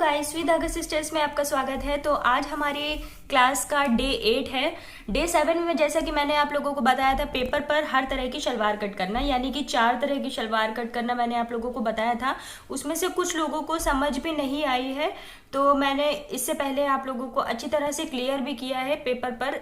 Guys, with धागा sisters में आपका स्वागत है। तो आज हमारी क्लास का डे 8 है। डे 7 में जैसा कि मैंने आप लोगों को बताया था, पेपर पर हर तरह की शलवार कट करना, यानी कि 4 तरह की शलवार कट करना मैंने आप लोगों को बताया था। उसमें से कुछ लोगों को समझ भी नहीं आई है, तो मैंने इससे पहले आप लोगों को अच्छी तरह से क्लियर भी किया है पेपर पर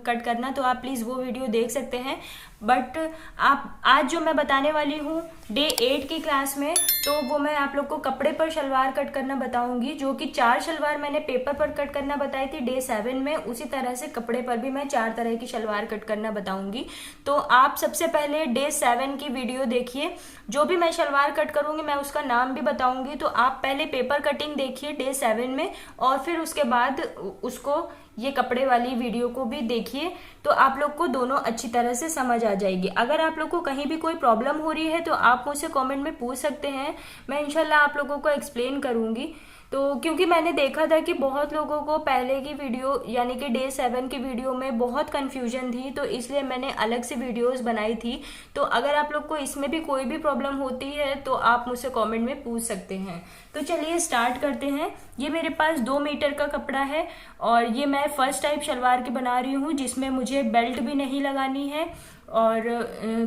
कट करना, तो आप प्लीज़ वो वीडियो देख सकते हैं। बट आप आज जो मैं बताने वाली हूँ डे 8 की क्लास में, तो वो मैं आप लोग को कपड़े पर शलवार कट करना बताऊंगी। जो कि 4 शलवार मैंने पेपर पर कट करना बताई थी डे 7 में, उसी तरह से कपड़े पर भी मैं 4 तरह की शलवार कट करना बताऊंगी। तो आप सबसे पहले डे 7 की वीडियो देखिए। जो भी मैं शलवार कट करूंगी मैं उसका नाम भी बताऊंगी, तो आप पहले पेपर कटिंग देखिए डे 7 में, और फिर उसके बाद उसको ये कपड़े वाली वीडियो को भी देखिए, तो आप लोग को दोनों अच्छी तरह से समझ आ जाएगी। अगर आप लोग को कहीं भी कोई प्रॉब्लम हो रही है तो आप मुझसे कमेंट में पूछ सकते हैं, मैं इंशाल्लाह आप लोगों को एक्सप्लेन करूंगी। तो क्योंकि मैंने देखा था कि बहुत लोगों को पहले की वीडियो यानी कि डे 7 की वीडियो में बहुत कंफ्यूजन थी, तो इसलिए मैंने अलग से वीडियोस बनाई थी। तो अगर आप लोग को इसमें भी कोई भी प्रॉब्लम होती है तो आप मुझसे कमेंट में पूछ सकते हैं। तो चलिए स्टार्ट करते हैं। ये मेरे पास 2 मीटर का कपड़ा है और ये मैं फर्स्ट टाइप शलवार की बना रही हूँ, जिसमें मुझे बेल्ट भी नहीं लगानी है और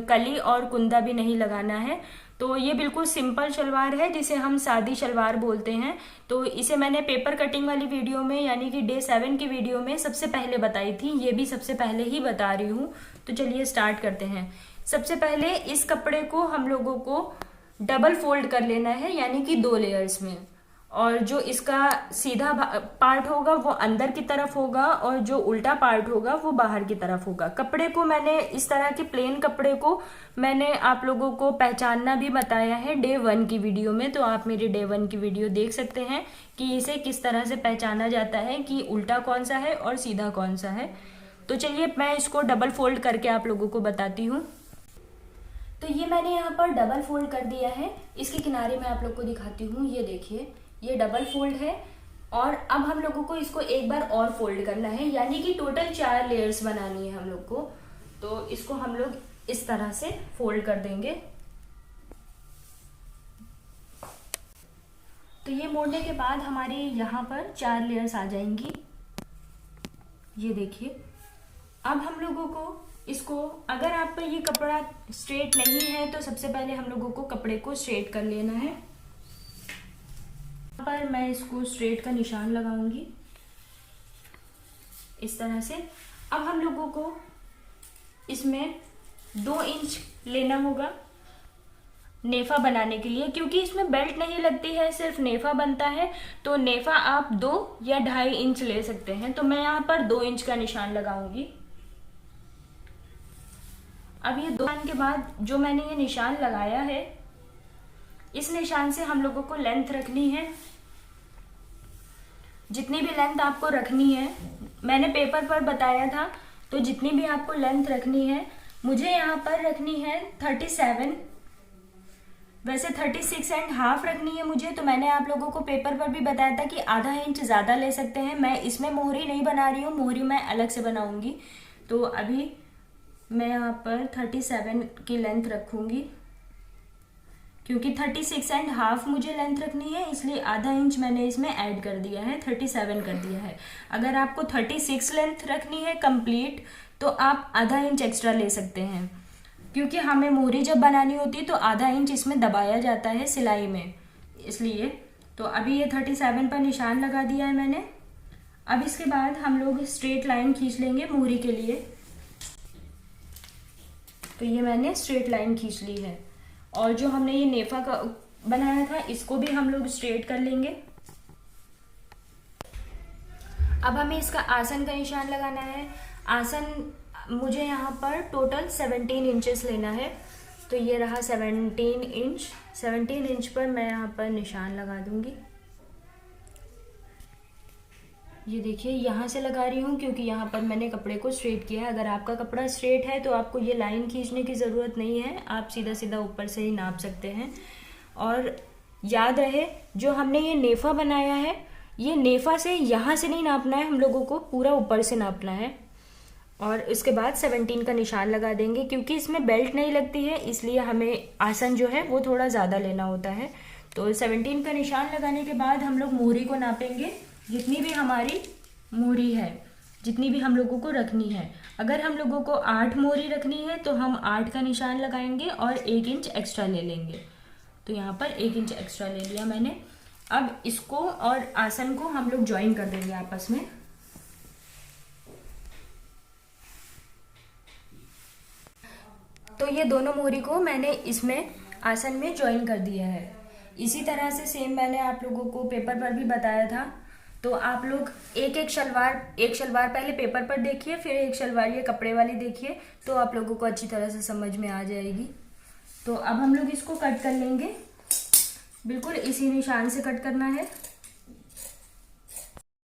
कली और कुंदा भी नहीं लगाना है। तो ये बिल्कुल सिंपल शलवार है, जिसे हम सादी शलवार बोलते हैं। तो इसे मैंने पेपर कटिंग वाली वीडियो में यानी कि डे 7 की वीडियो में सबसे पहले बताई थी, ये भी सबसे पहले ही बता रही हूँ। तो चलिए स्टार्ट करते हैं। सबसे पहले इस कपड़े को हम लोगों को डबल फोल्ड कर लेना है, यानी कि 2 लेयर्स में। और जो इसका सीधा पार्ट होगा वो अंदर की तरफ होगा और जो उल्टा पार्ट होगा वो बाहर की तरफ होगा। कपड़े को मैंने इस तरह के प्लेन कपड़े को मैंने आप लोगों को पहचानना भी बताया है डे 1 की वीडियो में, तो आप मेरी डे 1 की वीडियो देख सकते हैं कि इसे किस तरह से पहचाना जाता है कि उल्टा कौन सा है और सीधा कौन सा है। तो चलिए मैं इसको डबल फोल्ड करके आप लोगों को बताती हूँ। तो ये मैंने यहाँ पर डबल फोल्ड कर दिया है। इसके किनारे मैं आप लोग को दिखाती हूँ, ये देखिए ये डबल फोल्ड है। और अब हम लोगों को इसको एक बार और फोल्ड करना है, यानी कि टोटल 4 लेयर्स बनानी है हम लोग को। तो इसको हम लोग इस तरह से फोल्ड कर देंगे। तो ये मोड़ने के बाद हमारी यहाँ पर 4 लेयर्स आ जाएंगी, ये देखिए। अब हम लोगों को इसको, अगर आप पर ये कपड़ा स्ट्रेट नहीं है तो सबसे पहले हम लोगों को कपड़े को स्ट्रेट कर लेना है। यहाँ पर मैं इसको स्ट्रेट का निशान लगाऊंगी इस तरह से। अब हम लोगों को इसमें 2 इंच लेना होगा नेफा बनाने के लिए, क्योंकि इसमें बेल्ट नहीं लगती है, सिर्फ नेफा बनता है। तो नेफा आप 2 या 2.5 इंच ले सकते हैं। तो मैं यहाँ पर 2 इंच का निशान लगाऊंगी। अब ये 2 निशान के बाद जो मैंने ये निशान लगाया है, इस निशान से हम लोगों को लेंथ रखनी है, जितनी भी लेंथ आपको रखनी है मैंने पेपर पर बताया था। तो जितनी भी आपको लेंथ रखनी है, मुझे यहाँ पर रखनी है 37, वैसे 36.5 रखनी है मुझे। तो मैंने आप लोगों को पेपर पर भी बताया था कि आधा इंच ज़्यादा ले सकते हैं। मैं इसमें मोहरी नहीं बना रही हूँ, मोहरी मैं अलग से बनाऊंगी। तो अभी मैं यहाँ पर 37 की लेंथ रखूंगी, क्योंकि 36.5 मुझे लेंथ रखनी है, इसलिए आधा इंच मैंने इसमें ऐड कर दिया है, 37 कर दिया है। अगर आपको 36 लेंथ रखनी है कंप्लीट, तो आप आधा इंच एक्स्ट्रा ले सकते हैं, क्योंकि हमें मोहरी जब बनानी होती है तो आधा इंच इसमें दबाया जाता है सिलाई में, इसलिए। तो अभी ये 37 पर निशान लगा दिया है मैंने। अब इसके बाद हम लोग स्ट्रेट लाइन खींच लेंगे मोहरी के लिए। तो ये मैंने स्ट्रेट लाइन खींच ली है, और जो हमने ये नेफा का बनाया था इसको भी हम लोग स्ट्रेट कर लेंगे। अब हमें इसका आसन का निशान लगाना है। आसन मुझे यहाँ पर टोटल 17 इंचेस लेना है। तो ये रहा 17 इंच पर मैं यहाँ पर निशान लगा दूंगी। ये देखिए यहाँ से लगा रही हूँ, क्योंकि यहाँ पर मैंने कपड़े को स्ट्रेट किया है। अगर आपका कपड़ा स्ट्रेट है तो आपको ये लाइन खींचने की ज़रूरत नहीं है, आप सीधा सीधा ऊपर से ही नाप सकते हैं। और याद रहे, जो हमने ये नेफा बनाया है, ये नेफा से यहाँ से नहीं नापना है, हम लोगों को पूरा ऊपर से नापना है। और इसके बाद 17 का निशान लगा देंगे, क्योंकि इसमें बेल्ट नहीं लगती है, इसलिए हमें आसन जो है वो थोड़ा ज़्यादा लेना होता है। तो 17 का निशान लगाने के बाद हम लोग मोहरी को नापेंगे, जितनी भी हमारी मोहरी है, जितनी भी हम लोगों को रखनी है। अगर हम लोगों को 8 मोहरी रखनी है तो हम 8 का निशान लगाएंगे और 1 इंच एक्स्ट्रा ले लेंगे। तो यहाँ पर 1 इंच एक्स्ट्रा ले लिया मैंने। अब इसको और आसन को हम लोग ज्वाइन कर देंगे आपस में। तो ये दोनों मोहरी को मैंने इसमें आसन में ज्वाइन कर दिया है। इसी तरह से सेम मैंने आप लोगों को पेपर पर भी बताया था। तो आप लोग एक शलवार पहले पेपर पर देखिए, फिर एक शलवार ये कपड़े वाली देखिए, तो आप लोगों को अच्छी तरह से समझ में आ जाएगी। तो अब हम लोग इसको कट कर लेंगे, बिल्कुल इसी निशान से कट करना है।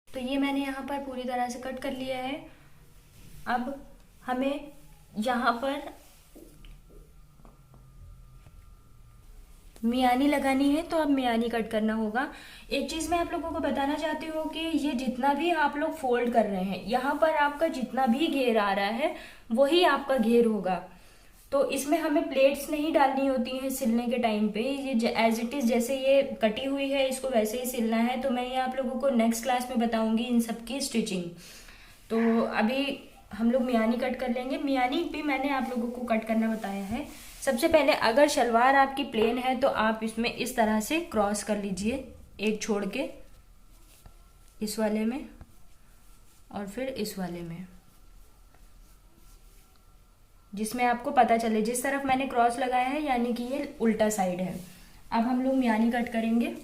तो ये मैंने यहाँ पर पूरी तरह से कट कर लिया है। अब हमें यहाँ पर मियानी लगानी है, तो अब मियानी कट करना होगा। एक चीज मैं आप लोगों को बताना चाहती हूँ कि ये जितना भी आप लोग फोल्ड कर रहे हैं, यहाँ पर आपका जितना भी घेर आ रहा है वही आपका घेर होगा। तो इसमें हमें प्लेट्स नहीं डालनी होती हैं सिलने के टाइम पे। ये एज इट इज जैसे ये कटी हुई है इसको वैसे ही सिलना है। तो मैं ये आप लोगों को नेक्स्ट क्लास में बताऊंगी इन सब की स्टिचिंग। तो अभी हम लोग मियानी कट कर लेंगे। मियानी भी मैंने आप लोगों को कट करना बताया है। सबसे पहले अगर शलवार आपकी प्लेन है तो आप इसमें इस तरह से क्रॉस कर लीजिए, एक छोड़ के इस वाले में और फिर इस वाले में, जिसमें आपको पता चले जिस तरफ मैंने क्रॉस लगाया है यानी कि ये उल्टा साइड है। अब हम लोग मियानी कट करेंगे।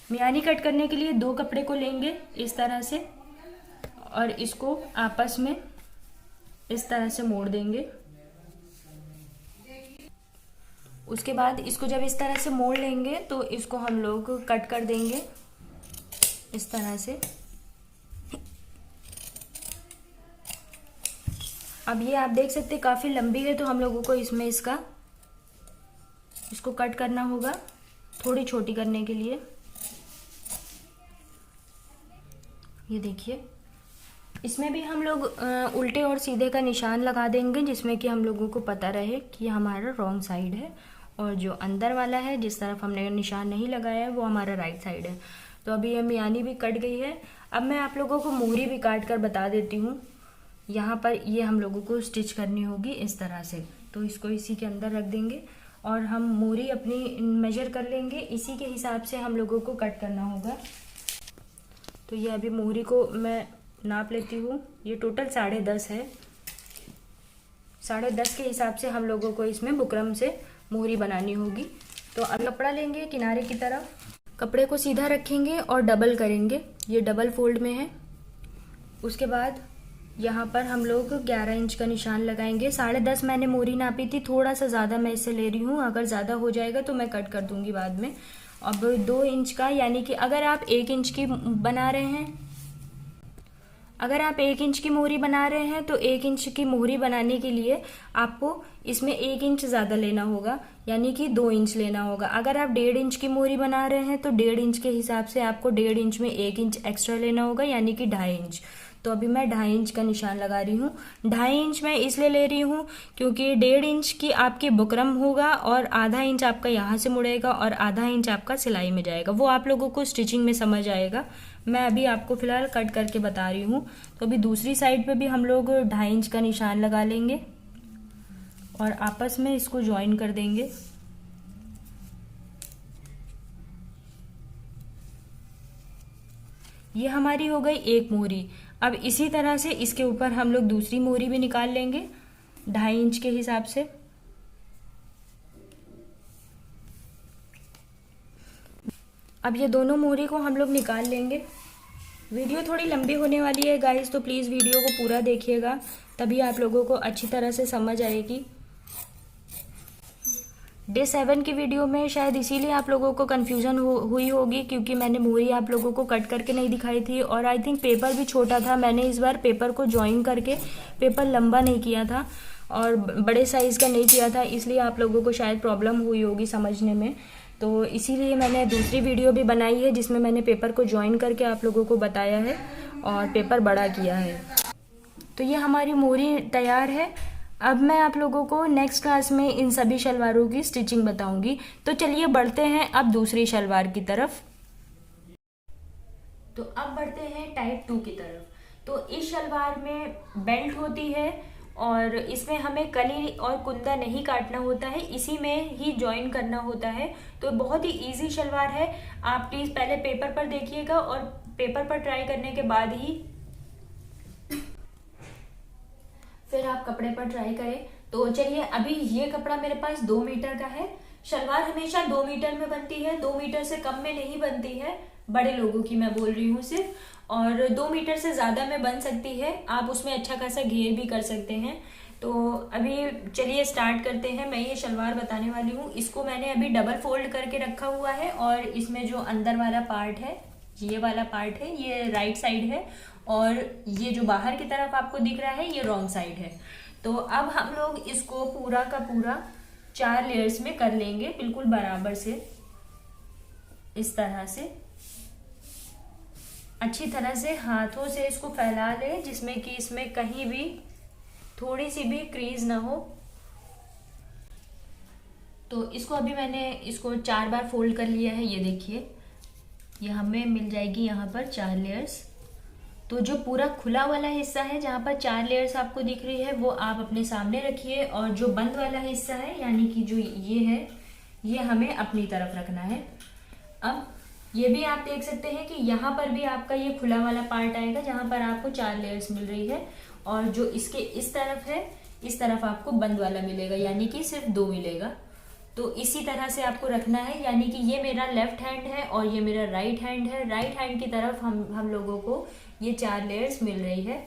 मियानी कट करने के लिए 2 कपड़े को लेंगे इस तरह से और इसको आपस में इस तरह से मोड़ देंगे। उसके बाद इसको जब इस तरह से मोड़ लेंगे तो इसको हम लोग कट कर देंगे इस तरह से। अब ये आप देख सकते हैं काफी लंबी है, तो हम लोगों को इसमें इसको कट करना होगा थोड़ी छोटी करने के लिए। ये देखिए, इसमें भी हम लोग उल्टे और सीधे का निशान लगा देंगे, जिसमें कि हम लोगों को पता रहे कि हमारा रॉन्ग साइड है और जो अंदर वाला है जिस तरफ हमने निशान नहीं लगाया है वो हमारा राइट साइड है। तो अभी ये मियानी भी कट गई है। अब मैं आप लोगों को मोहरी भी काट कर बता देती हूँ। यहाँ पर ये हम लोगों को स्टिच करनी होगी इस तरह से। तो इसको इसी के अंदर रख देंगे और हम मोहरी अपनी मेजर कर लेंगे, इसी के हिसाब से हम लोगों को कट करना होगा। तो ये अभी मोहरी को मैं नाप लेती हूँ। ये टोटल 10.5 है। 10.5 के हिसाब से हम लोगों को इसमें बुकरम से मोहरी बनानी होगी। तो अब कपड़ा लेंगे किनारे की तरफ, कपड़े को सीधा रखेंगे और डबल करेंगे। ये डबल फोल्ड में है। उसके बाद यहाँ पर हम लोग 11 इंच का निशान लगाएंगे। 10.5 मैंने मोहरी नापी थी, थोड़ा सा ज़्यादा मैं इसे ले रही हूँ। अगर ज़्यादा हो जाएगा तो मैं कट कर दूंगी बाद में। अब 2 इंच का, यानी कि अगर आप 1 इंच की बना रहे हैं, अगर आप 1 इंच की मोहरी बना रहे हैं तो 1 इंच की मोहरी बनाने के लिए आपको इसमें 1 इंच ज़्यादा लेना होगा, यानी कि 2 इंच लेना होगा। अगर आप 1.5 इंच की मोहरी बना रहे हैं तो 1.5 इंच के हिसाब से आपको 1.5 इंच में 1 इंच एक्स्ट्रा लेना होगा, यानी कि 2.5 इंच। तो अभी मैं 2.5 इंच का निशान लगा रही हूँ। 2.5 इंच मैं इसलिए ले रही हूँ क्योंकि 1.5 इंच की आपकी बुकरम होगा और आधा इंच आपका यहाँ से मुड़ेगा और आधा इंच आपका सिलाई में जाएगा। वो आप लोगों को स्टिचिंग में समझ आएगा। मैं अभी आपको फिलहाल कट करके बता रही हूँ। तो अभी दूसरी साइड पे भी हम लोग 2.5 इंच का निशान लगा लेंगे और आपस में इसको ज्वाइन कर देंगे। ये हमारी हो गई एक मोहरी। अब इसी तरह से इसके ऊपर हम लोग दूसरी मोहरी भी निकाल लेंगे 2.5 इंच के हिसाब से। अब ये दोनों मोहरी को हम लोग निकाल लेंगे। वीडियो थोड़ी लंबी होने वाली है गाइस, तो प्लीज़ वीडियो को पूरा देखिएगा, तभी आप लोगों को अच्छी तरह से समझ आएगी। डे 7 की वीडियो में शायद इसीलिए आप लोगों को कन्फ्यूज़न हुई होगी, क्योंकि मैंने मोहरी आप लोगों को कट करके नहीं दिखाई थी और आई थिंक पेपर भी छोटा था। मैंने इस बार पेपर को ज्वाइन करके पेपर लंबा नहीं किया था और बड़े साइज़ का नहीं किया था, इसलिए आप लोगों को शायद प्रॉब्लम हुई होगी समझने में। तो इसीलिए मैंने दूसरी वीडियो भी बनाई है जिसमें मैंने पेपर को ज्वाइन करके आप लोगों को बताया है और पेपर बड़ा किया है। तो ये हमारी मोहरी तैयार है। अब मैं आप लोगों को नेक्स्ट क्लास में इन सभी शलवारों की स्टिचिंग बताऊंगी। तो चलिए बढ़ते हैं अब दूसरी शलवार की तरफ। तो अब बढ़ते हैं टाइप 2 की तरफ। तो इस शलवार में बेल्ट होती है और इसमें हमें कली और कुंदा नहीं काटना होता है, इसी में ही ज्वाइन करना होता है। तो बहुत ही इजी शलवार है। आप प्लीज़ पहले पेपर पर देखिएगा और पेपर पर ट्राई करने के बाद ही फिर आप कपड़े पर ट्राई करें। तो चलिए, अभी ये कपड़ा मेरे पास 2 मीटर का है। शलवार हमेशा 2 मीटर में बनती है, 2 मीटर से कम में नहीं बनती है, बड़े लोगों की मैं बोल रही हूँ सिर्फ। और 2 मीटर से ज़्यादा में बन सकती है, आप उसमें अच्छा खासा घेर भी कर सकते हैं। तो अभी चलिए स्टार्ट करते हैं। मैं ये शलवार बताने वाली हूँ। इसको मैंने अभी डबल फोल्ड करके रखा हुआ है और इसमें जो अंदर वाला पार्ट है, ये वाला पार्ट है, ये राइट साइड है और ये जो बाहर की तरफ आपको दिख रहा है ये रॉन्ग साइड है। तो अब हम लोग इसको पूरा का पूरा 4 लेयर्स में कर लेंगे, बिल्कुल बराबर से, इस तरह से अच्छी तरह से हाथों से इसको फैला लें, जिसमें कि इसमें कहीं भी थोड़ी सी भी क्रीज ना हो। तो इसको अभी मैंने इसको 4 बार फोल्ड कर लिया है। ये देखिए, ये हमें मिल जाएगी यहाँ पर 4 लेयर्स। तो जो पूरा खुला वाला हिस्सा है जहाँ पर 4 लेयर्स आपको दिख रही है वो आप अपने सामने रखिए, और जो बंद वाला हिस्सा है यानी कि जो ये है ये हमें अपनी तरफ रखना है। अब ये भी आप देख सकते हैं कि यहाँ पर भी आपका ये खुला वाला पार्ट आएगा जहाँ पर आपको 4 लेयर्स मिल रही है, और जो इसके इस तरफ है इस तरफ आपको बंद वाला मिलेगा, यानी कि सिर्फ 2 मिलेगा। तो इसी तरह से आपको रखना है, यानी कि ये मेरा लेफ्ट हैंड है और ये मेरा राइट हैंड है। राइट हैंड की तरफ हम लोगों को ये 4 लेयर्स मिल रही है।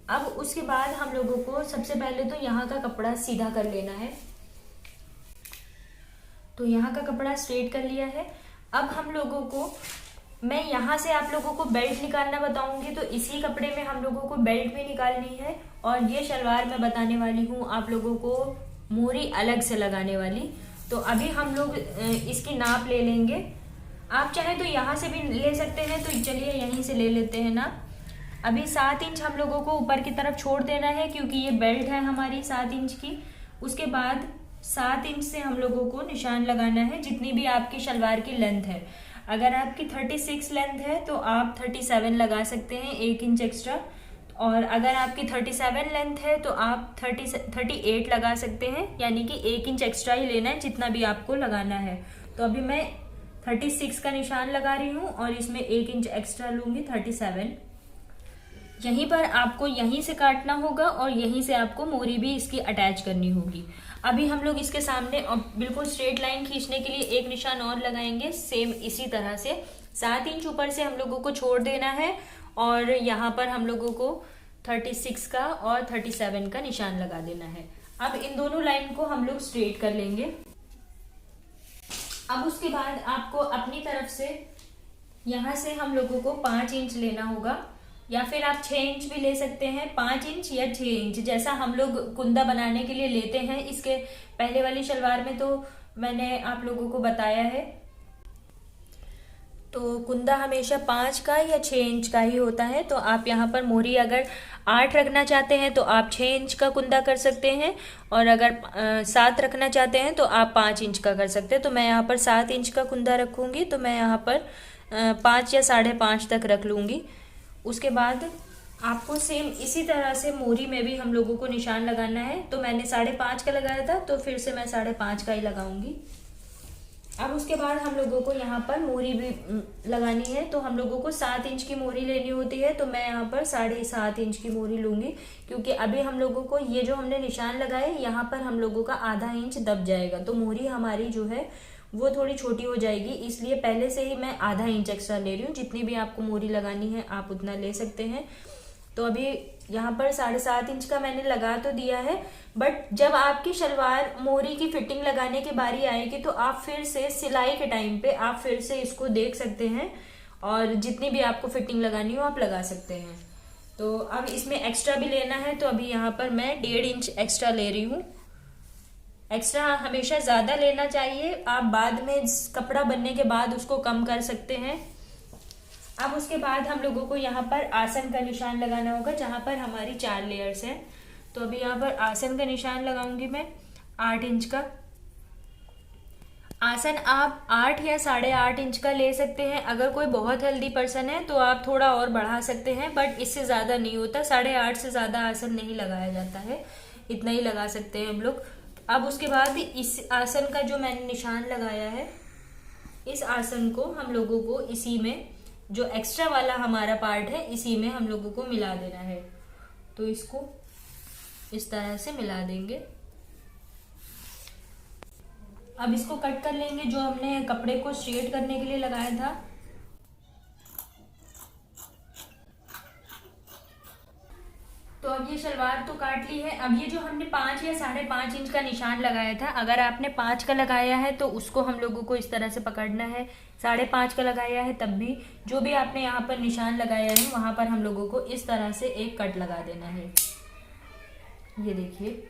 अब उसके बाद हम लोगों को सबसे पहले तो यहाँ का कपड़ा सीधा कर लेना है। तो यहाँ का कपड़ा स्ट्रेट कर लिया है। अब हम लोगों को, मैं यहाँ से आप लोगों को बेल्ट निकालना बताऊंगी, तो इसी कपड़े में हम लोगों को बेल्ट भी निकालनी है। और ये शलवार मैं बताने वाली हूँ आप लोगों को मोरी अलग से लगाने वाली। तो अभी हम लोग इसकी नाप ले लेंगे। आप चाहे तो यहाँ से भी ले सकते हैं, तो चलिए यहीं से ले लेते हैं ना। अभी 7 इंच हम लोगों को ऊपर की तरफ छोड़ देना है, क्योंकि ये बेल्ट है हमारी 7 इंच की। उसके बाद 7 इंच से हम लोगों को निशान लगाना है, जितनी भी आपकी शलवार की लेंथ है। अगर आपकी 36 लेंथ है तो आप 37 लगा सकते हैं, 1 इंच एक्स्ट्रा। और अगर आपकी 37 लेंथ है तो आप 38 लगा सकते हैं, यानी कि 1 इंच एक्स्ट्रा ही लेना है जितना भी आपको लगाना है। तो अभी मैं 36 का निशान लगा रही हूँ और इसमें 1 इंच एक्स्ट्रा लूंगी, 37। यहीं पर आपको यहीं से काटना होगा और यहीं से आपको मोरी भी इसकी अटैच करनी होगी। अभी हम लोग इसके सामने बिल्कुल स्ट्रेट लाइन खींचने के लिए एक निशान और लगाएंगे, सेम इसी तरह से 7 इंच ऊपर से हम लोगों को छोड़ देना है और यहाँ पर हम लोगों को 36 का और 37 का निशान लगा देना है। अब इन दोनों लाइन को हम लोग स्ट्रेट कर लेंगे। अब उसके बाद आपको अपनी तरफ से यहाँ से हम लोगों को 5 इंच लेना होगा, या फिर आप 6 इंच भी ले सकते हैं। 5 इंच या 6 इंच जैसा हम लोग कुंदा बनाने के लिए लेते हैं। इसके पहले वाली शलवार में तो मैंने आप लोगों को बताया है। तो कुंदा हमेशा 5 का या 6 इंच का ही होता है। तो आप यहाँ पर मोरी अगर 8 रखना चाहते हैं तो आप 6 इंच का कुंदा कर सकते हैं, और अगर 7 रखना चाहते हैं तो आप 5 इंच का कर सकते हैं। तो मैं यहाँ पर 7 इंच का कुंदा रखूँगी, तो मैं यहाँ पर 5 या 5.5 तक रख लूँगी। उसके बाद आपको सेम इसी तरह से मोरी में भी हम लोगों को निशान लगाना है। तो मैंने 5.5 का लगाया था, तो फिर से मैं 5.5 का ही लगाऊंगी। अब उसके बाद हम लोगों को यहाँ पर मोरी भी लगानी है। तो हम लोगों को 7 इंच की मोरी लेनी होती है, तो मैं यहाँ पर 7.5 इंच की मोरी लूंगी, क्योंकि अभी हम लोगों को ये जो हमने निशान लगाए यहाँ पर हम लोगों का आधा इंच दब जाएगा, तो मोरी हमारी जो है वो थोड़ी छोटी हो जाएगी। इसलिए पहले से ही मैं आधा इंच एक्स्ट्रा ले रही हूँ। जितनी भी आपको मोरी लगानी है आप उतना ले सकते हैं। तो अभी यहाँ पर 7.5 इंच का मैंने लगा तो दिया है, बट जब आपकी शलवार मोरी की फिटिंग लगाने की बारी आएगी तो आप फिर से सिलाई के टाइम पे आप फिर से इसको देख सकते हैं, और जितनी भी आपको फिटिंग लगानी हो आप लगा सकते हैं। तो अब इसमें एक्स्ट्रा भी लेना है, तो अभी यहाँ पर मैं 1.5 इंच एक्स्ट्रा ले रही हूँ। एक्स्ट्रा हमेशा ज़्यादा लेना चाहिए, आप बाद में कपड़ा बनने के बाद उसको कम कर सकते हैं। अब उसके बाद हम लोगों को यहाँ पर आसन का निशान लगाना होगा, जहाँ पर हमारी 4 लेयर्स हैं। तो अभी यहाँ पर आसन का निशान लगाऊंगी मैं 8 इंच का। आसन आप 8 या 8.5 इंच का ले सकते हैं। अगर कोई बहुत हेल्दी पर्सन है तो आप थोड़ा और बढ़ा सकते हैं, बट इससे ज़्यादा नहीं होता। 8.5 से ज़्यादा आसन नहीं लगाया जाता है, इतना ही लगा सकते हैं हम लोग। अब उसके बाद इस आसन का जो मैंने निशान लगाया है, इस आसन को हम लोगों को इसी में, जो एक्स्ट्रा वाला हमारा पार्ट है, इसी में हम लोगों को मिला देना है। तो इसको इस तरह से मिला देंगे। अब इसको कट कर लेंगे, जो हमने कपड़े को स्ट्रेट करने के लिए लगाया था। तो अब ये शलवार तो काट ली है। अब ये जो हमने 5 या 5.5 इंच का निशान लगाया था, अगर आपने 5 का लगाया है तो उसको हम लोगों को इस तरह से पकड़ना है। 5.5 का लगाया है तब भी जो भी आपने यहाँ पर निशान लगाया है वहां पर हम लोगों को इस तरह से एक कट लगा देना है। ये देखिए,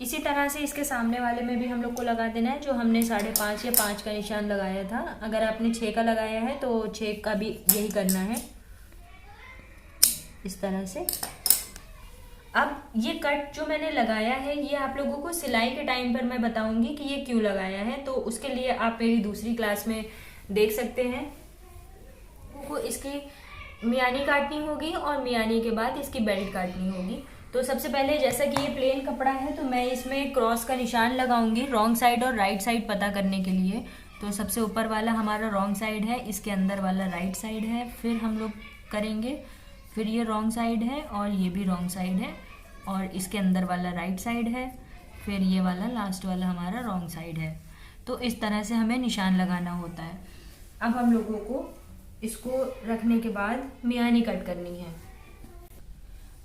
इसी तरह से इसके सामने वाले में भी हम लोग को लगा देना है, जो हमने 5.5 या 5 का निशान लगाया था। अगर आपने 6 का लगाया है तो 6 का भी यही करना है, इस तरह से। अब ये कट जो मैंने लगाया है, ये आप लोगों को सिलाई के टाइम पर मैं बताऊंगी कि ये क्यों लगाया है, तो उसके लिए आप मेरी दूसरी क्लास में देख सकते हैं। वो इसकी मियानी काटनी होगी और मियानी के बाद इसकी बेल्ट काटनी होगी। तो सबसे पहले, जैसा कि ये प्लेन कपड़ा है, तो मैं इसमें क्रॉस का निशान लगाऊंगी रॉन्ग साइड और राइट साइड पता करने के लिए। तो सबसे ऊपर वाला हमारा रॉन्ग साइड है, इसके अंदर वाला राइट साइड है, फिर हम लोग करेंगे, फिर ये रॉन्ग साइड है और ये भी रॉन्ग साइड है, और इसके अंदर वाला राइट साइड है, फिर ये वाला लास्ट वाला हमारा रॉन्ग साइड है। तो इस तरह से हमें निशान लगाना होता है। अब हम लोगों को इसको रखने के बाद मियानी कट करनी है।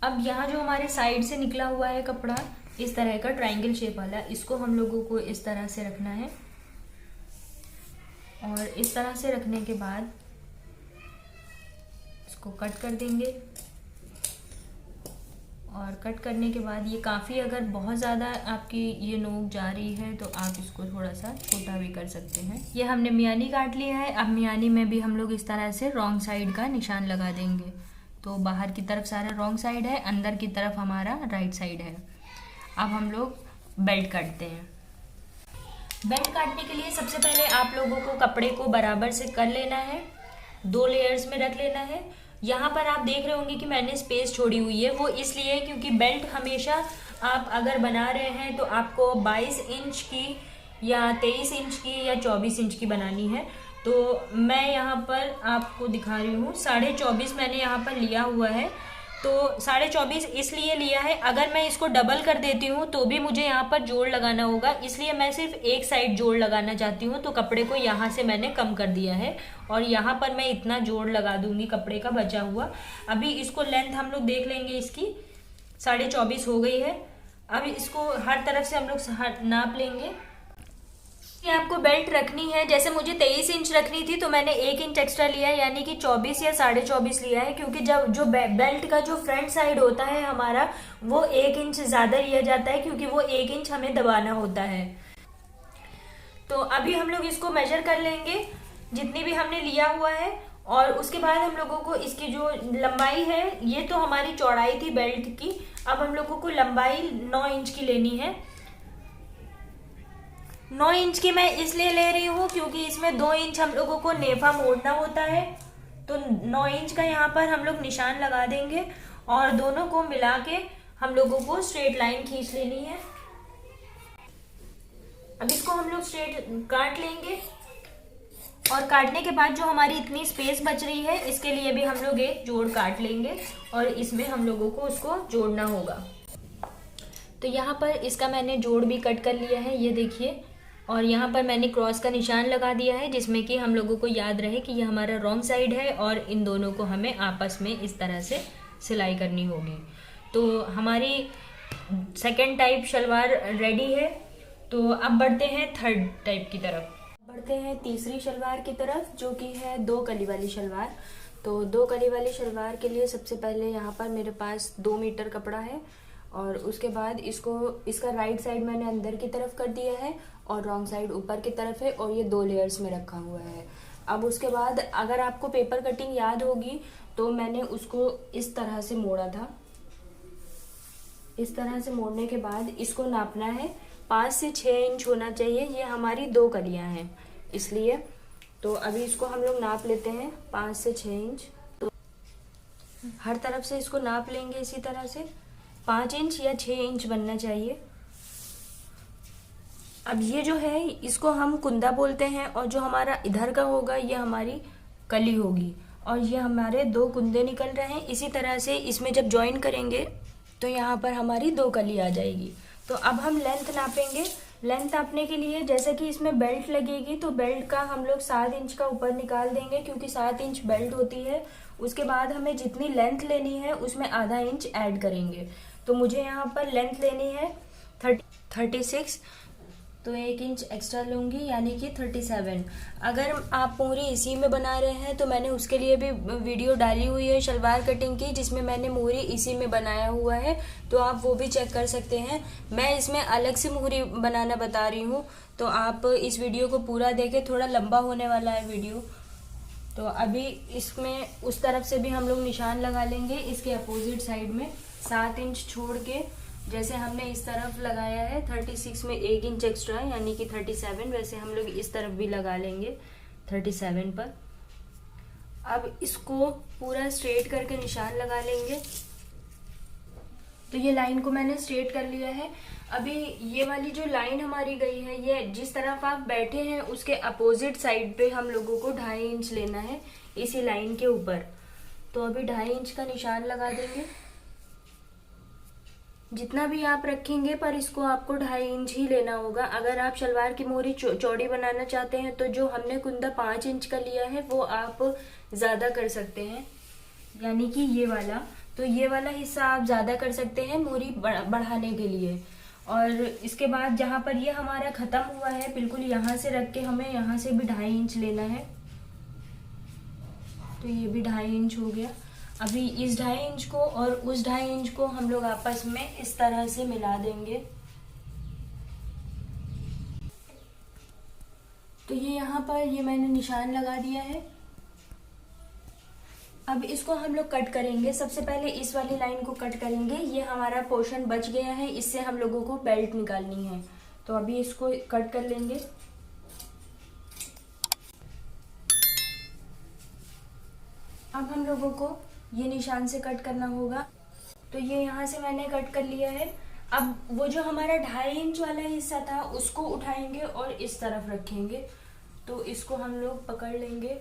अब यहाँ जो हमारे साइड से निकला हुआ है कपड़ा, इस तरह का ट्रायंगल शेप वाला, इसको हम लोगों को इस तरह से रखना है। और इस तरह से रखने के बाद इसको कट कर देंगे। और कट करने के बाद ये काफ़ी, अगर बहुत ज़्यादा आपकी ये नोक जा रही है तो आप इसको थोड़ा सा छोटा भी कर सकते हैं। ये हमने मियानी काट लिया है। अब मियानी में भी हम लोग इस तरह से रॉन्ग साइड का निशान लगा देंगे। तो बाहर की तरफ सारा रॉन्ग साइड है, अंदर की तरफ हमारा राइट साइड है। अब हम लोग बेल्ट काटते हैं। बेल्ट काटने के लिए सबसे पहले आप लोगों को कपड़े को बराबर से कर लेना है, 2 लेयर्स में रख लेना है। यहाँ पर आप देख रहे होंगे कि मैंने स्पेस छोड़ी हुई है, वो इसलिए क्योंकि बेल्ट हमेशा आप अगर बना रहे हैं तो आपको 22 इंच की या 23 इंच की या 24 इंच की बनानी है। तो मैं यहाँ पर आपको दिखा रही हूँ 24.5 मैंने यहाँ पर लिया हुआ है। तो 24.5 इसलिए लिया है, अगर मैं इसको डबल कर देती हूँ तो भी मुझे यहाँ पर जोड़ लगाना होगा, इसलिए मैं सिर्फ एक साइड जोड़ लगाना चाहती हूँ। तो कपड़े को यहाँ से मैंने कम कर दिया है और यहाँ पर मैं इतना जोड़ लगा दूंगी कपड़े का बचा हुआ। अभी इसको लेंथ हम लोग देख लेंगे, इसकी 24.5 हो गई है। अब इसको हर तरफ से हम लोग नाप लेंगे। ये आपको बेल्ट रखनी है, जैसे मुझे 23 इंच रखनी थी तो मैंने 1 इंच एक्स्ट्रा लिया है, यानी कि 24 या 24.5 लिया है। क्योंकि जब जो बेल्ट का जो फ्रंट साइड होता है हमारा, वो 1 इंच ज़्यादा लिया जाता है, क्योंकि वो 1 इंच हमें दबाना होता है। तो अभी हम लोग इसको मेजर कर लेंगे जितनी भी हमने लिया हुआ है, और उसके बाद हम लोगों को इसकी जो लंबाई है, ये तो हमारी चौड़ाई थी बेल्ट की, अब हम लोगों को लंबाई 9 इंच की लेनी है। 9 इंच की मैं इसलिए ले रही हूँ क्योंकि इसमें 2 इंच हम लोगों को नेफा मोड़ना होता है। तो 9 इंच का यहाँ पर हम लोग निशान लगा देंगे और दोनों को मिला के हम लोगों को स्ट्रेट लाइन खींच लेनी है। अब इसको हम लोग स्ट्रेट काट लेंगे, और काटने के बाद जो हमारी इतनी स्पेस बच रही है, इसके लिए भी हम लोग एक जोड़ काट लेंगे और इसमें हम लोगों को उसको जोड़ना होगा। तो यहाँ पर इसका मैंने जोड़ भी कट कर लिया है, ये देखिए। और यहाँ पर मैंने क्रॉस का निशान लगा दिया है, जिसमें कि हम लोगों को याद रहे कि ये हमारा रॉन्ग साइड है और इन दोनों को हमें आपस में इस तरह से सिलाई करनी होगी। तो हमारी सेकंड टाइप शलवार रेडी है। तो अब बढ़ते हैं थर्ड टाइप की तरफ, बढ़ते हैं तीसरी शलवार की तरफ, जो कि है 2 कली वाली शलवार। तो 2 कली वाली शलवार के लिए सबसे पहले यहाँ पर मेरे पास 2 मीटर कपड़ा है, और उसके बाद इसका राइट साइड मैंने अंदर की तरफ कर दिया है और रॉन्ग साइड ऊपर की तरफ है, और ये 2 लेयर्स में रखा हुआ है। अब उसके बाद अगर आपको पेपर कटिंग याद होगी तो मैंने उसको इस तरह से मोड़ा था, इस तरह से मोड़ने के बाद इसको नापना है। 5 से 6 इंच होना चाहिए। ये हमारी 2 कलियां हैं इसलिए। तो अभी इसको हम लोग नाप लेते हैं 5 से 6 इंच। तो हर तरफ से इसको नाप लेंगे इसी तरह से। 5 इंच या 6 इंच बनना चाहिए। अब ये जो है इसको हम कुंदा बोलते हैं, और जो हमारा इधर का होगा ये हमारी कली होगी, और ये हमारे 2 कुंदे निकल रहे हैं। इसी तरह से इसमें जब ज्वाइन करेंगे तो यहाँ पर हमारी 2 कली आ जाएगी। तो अब हम लेंथ नापेंगे। लेंथ नापने के लिए जैसे कि इसमें बेल्ट लगेगी, तो बेल्ट का हम लोग 7 इंच का ऊपर निकाल देंगे, क्योंकि 7 इंच बेल्ट होती है। उसके बाद हमें जितनी लेंथ लेनी है उसमें आधा इंच ऐड करेंगे। तो मुझे यहाँ पर लेंथ लेनी है 36, तो 1 इंच एक्स्ट्रा लूँगी, यानी कि 37। अगर आप मोहरी इसी में बना रहे हैं तो मैंने उसके लिए भी वीडियो डाली हुई है शलवार कटिंग की, जिसमें मैंने मोहरी इसी में बनाया हुआ है, तो आप वो भी चेक कर सकते हैं। मैं इसमें अलग से मोहरी बनाना बता रही हूँ, तो आप इस वीडियो को पूरा देखें, थोड़ा लंबा होने वाला है वीडियो। तो अभी इसमें उस तरफ से भी हम लोग निशान लगा लेंगे, इसके अपोजिट साइड में 7 इंच छोड़ के, जैसे हमने इस तरफ लगाया है 36 में 1 इंच एक्स्ट्रा, यानी कि 37, वैसे हम लोग इस तरफ भी लगा लेंगे 37 पर। अब इसको पूरा स्ट्रेट करके निशान लगा लेंगे। तो ये लाइन को मैंने स्ट्रेट कर लिया है। अभी ये वाली जो लाइन हमारी गई है, ये जिस तरफ आप बैठे हैं उसके अपोजिट साइड पे हम लोगों को 2.5 इंच लेना है इसी लाइन के ऊपर। तो अभी 2.5 इंच का निशान लगा देंगे। जितना भी आप रखेंगे पर इसको आपको 2.5 इंच ही लेना होगा। अगर आप शलवार की मोहरी चौड़ी बनाना चाहते हैं तो जो हमने कुंदा 5 इंच का लिया है वो आप ज़्यादा कर सकते हैं, यानी कि ये वाला। तो ये वाला हिस्सा आप ज़्यादा कर सकते हैं मोहरी बढ़ाने के लिए। और इसके बाद जहाँ पर ये हमारा ख़त्म हुआ है, बिल्कुल यहाँ से रख के हमें यहाँ से भी 2.5 इंच लेना है। तो ये भी 2.5 इंच हो गया। अभी इस 2.5 इंच को और उस 2.5 इंच को हम लोग आपस में इस तरह से मिला देंगे। तो ये यहाँ पर ये मैंने निशान लगा दिया है। अब इसको हम लोग कट करेंगे। सबसे पहले इस वाली लाइन को कट करेंगे। ये हमारा पोर्शन बच गया है, इससे हम लोगों को बेल्ट निकालनी है। तो अभी इसको कट कर लेंगे। अब हम लोगों को ये निशान से कट करना होगा। तो ये यहाँ से मैंने कट कर लिया है। अब वो जो हमारा 2.5 इंच वाला हिस्सा था उसको उठाएंगे और इस तरफ रखेंगे। तो इसको हम लोग पकड़ लेंगे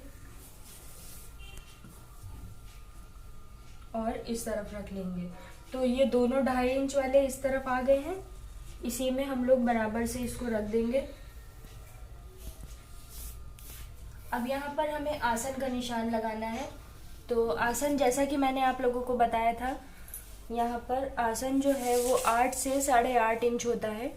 और इस तरफ रख लेंगे। तो ये दोनों 2.5 इंच वाले इस तरफ आ गए हैं। इसी में हम लोग बराबर से इसको रख देंगे। अब यहाँ पर हमें आसन का निशान लगाना है। तो आसन जैसा कि मैंने आप लोगों को बताया था, यहाँ पर आसन जो है वो 8 से 8.5 इंच होता है।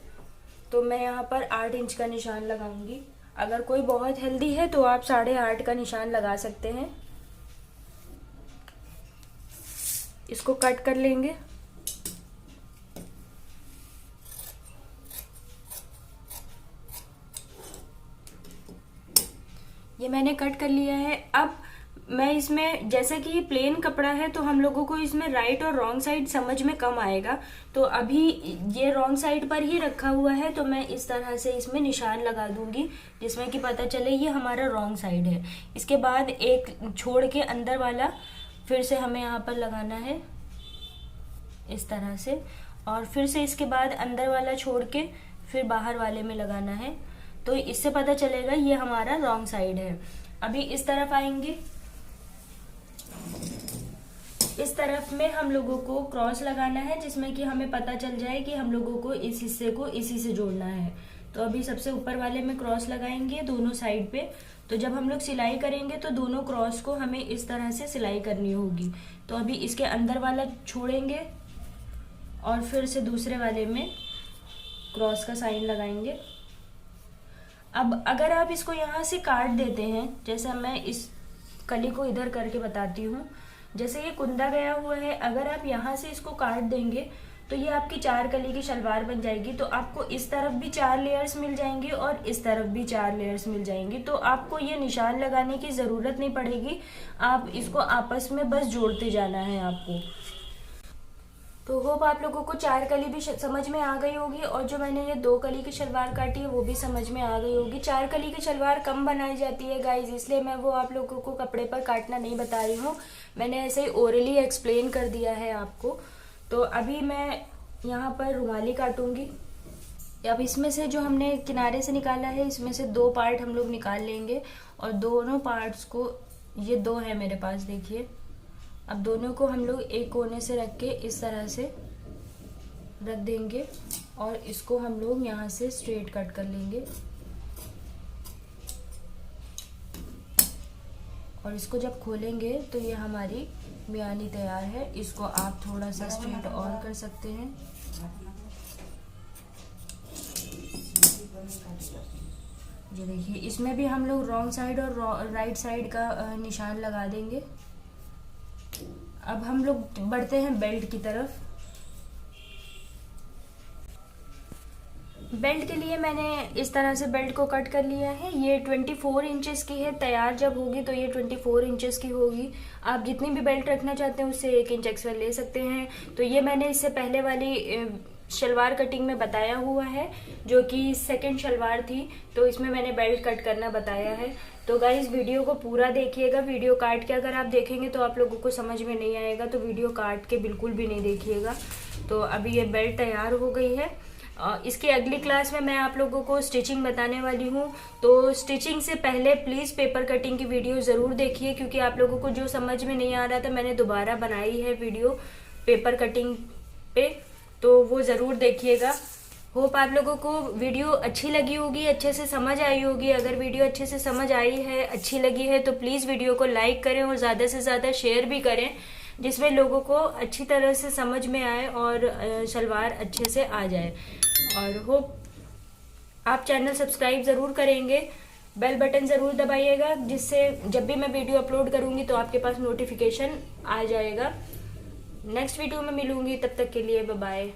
तो मैं यहाँ पर 8 इंच का निशान लगाऊंगी। अगर कोई बहुत हेल्दी है तो आप 8.5 का निशान लगा सकते हैं। इसको कट कर लेंगे। ये मैंने कट कर लिया है। अब मैं इसमें, जैसे कि ये प्लेन कपड़ा है तो हम लोगों को इसमें राइट और रॉन्ग साइड समझ में कम आएगा। तो अभी ये रॉन्ग साइड पर ही रखा हुआ है, तो मैं इस तरह से इसमें निशान लगा दूंगी जिसमें कि पता चले ये हमारा रॉन्ग साइड है। इसके बाद एक छोड़ के अंदर वाला फिर से हमें यहाँ पर लगाना है इस तरह से, और फिर से इसके बाद अंदर वाला छोड़ के फिर बाहर वाले में लगाना है। तो इससे पता चलेगा ये हमारा रॉन्ग साइड है। अभी इस तरफ आएंगे। इस तरफ में हम लोगों को क्रॉस लगाना है, जिसमें कि हमें पता चल जाए कि हम लोगों को इस हिस्से को इसी से जोड़ना है। तो अभी सबसे ऊपर वाले में क्रॉस लगाएंगे दोनों साइड पे। तो जब हम लोग सिलाई करेंगे तो दोनों क्रॉस को हमें इस तरह से सिलाई करनी होगी। तो अभी इसके अंदर वाला छोड़ेंगे और फिर से दूसरे वाले में क्रॉस का साइन लगाएंगे। अब अगर आप इसको यहाँ से काट देते हैं, जैसा मैं इस कली को इधर करके बताती हूँ, जैसे ये कुंदा गया हुआ है, अगर आप यहाँ से इसको काट देंगे तो ये आपकी 4 कली की शलवार बन जाएगी। तो आपको इस तरफ भी 4 लेयर्स मिल जाएंगी और इस तरफ भी 4 लेयर्स मिल जाएंगी। तो आपको ये निशान लगाने की ज़रूरत नहीं पड़ेगी, आप इसको आपस में बस जोड़ते जाना है आपको। तो होप आप लोगों को 4 कली भी समझ में आ गई होगी और जो मैंने ये 2 कली की शलवार काटी है वो भी समझ में आ गई होगी। 4 कली की शलवार कम बनाई जाती है गाइज, इसलिए मैं वो आप लोगों को कपड़े पर काटना नहीं बता रही हूँ, मैंने ऐसे ही ओरली एक्सप्लेन कर दिया है आपको। तो अभी मैं यहाँ पर रुमाली काटूंगी। अब इसमें से जो हमने किनारे से निकाला है इसमें से 2 पार्ट हम लोग निकाल लेंगे और दोनों पार्ट्स को, ये 2 है मेरे पास देखिए, अब दोनों को हम लोग एक कोने से रख के इस तरह से रख देंगे और इसको हम लोग यहाँ से स्ट्रेट कट कर लेंगे और इसको जब खोलेंगे तो ये हमारी मियानी तैयार है। इसको आप थोड़ा सा स्ट्रेट और कर सकते हैं। ये देखिए इसमें भी हम लोग रॉन्ग साइड और राइट साइड का निशान लगा देंगे। अब हम लोग बढ़ते हैं बेल्ट की तरफ। बेल्ट के लिए मैंने इस तरह से बेल्ट को कट कर लिया है। ये 24 इंचेस की है, तैयार जब होगी तो ये 24 इंचेस की होगी। आप जितनी भी बेल्ट रखना चाहते हैं उससे 1 इंच एक्स्ट्रा ले सकते हैं। तो ये मैंने इससे पहले वाली शलवार कटिंग में बताया हुआ है, जो कि सेकंड शलवार थी, तो इसमें मैंने बेल्ट कट करना बताया है। तो गाइस वीडियो को पूरा देखिएगा, वीडियो काट के अगर आप देखेंगे तो आप लोगों को समझ में नहीं आएगा, तो वीडियो काट के बिल्कुल भी नहीं देखिएगा। तो अभी ये बेल्ट तैयार हो गई है। इसकी अगली क्लास में मैं आप लोगों को स्टिचिंग बताने वाली हूँ। तो स्टिचिंग से पहले प्लीज़ पेपर कटिंग की वीडियो ज़रूर देखिए, क्योंकि आप लोगों को जो समझ में नहीं आ रहा था मैंने दोबारा बनाई है वीडियो पेपर कटिंग पे, तो वो ज़रूर देखिएगा। होप आप लोगों को वीडियो अच्छी लगी होगी, अच्छे से समझ आई होगी। अगर वीडियो अच्छे से समझ आई है, अच्छी लगी है, तो प्लीज़ वीडियो को लाइक करें और ज़्यादा से ज़्यादा शेयर भी करें, जिसमें लोगों को अच्छी तरह से समझ में आए और शलवार अच्छे से आ जाए। और होप आप चैनल सब्सक्राइब ज़रूर करेंगे, बेल बटन ज़रूर दबाइएगा, जिससे जब भी मैं वीडियो अपलोड करूँगी तो आपके पास नोटिफिकेशन आ जाएगा। नेक्स्ट वीडियो में मिलूँगी, तब तक के लिए बाय बाय।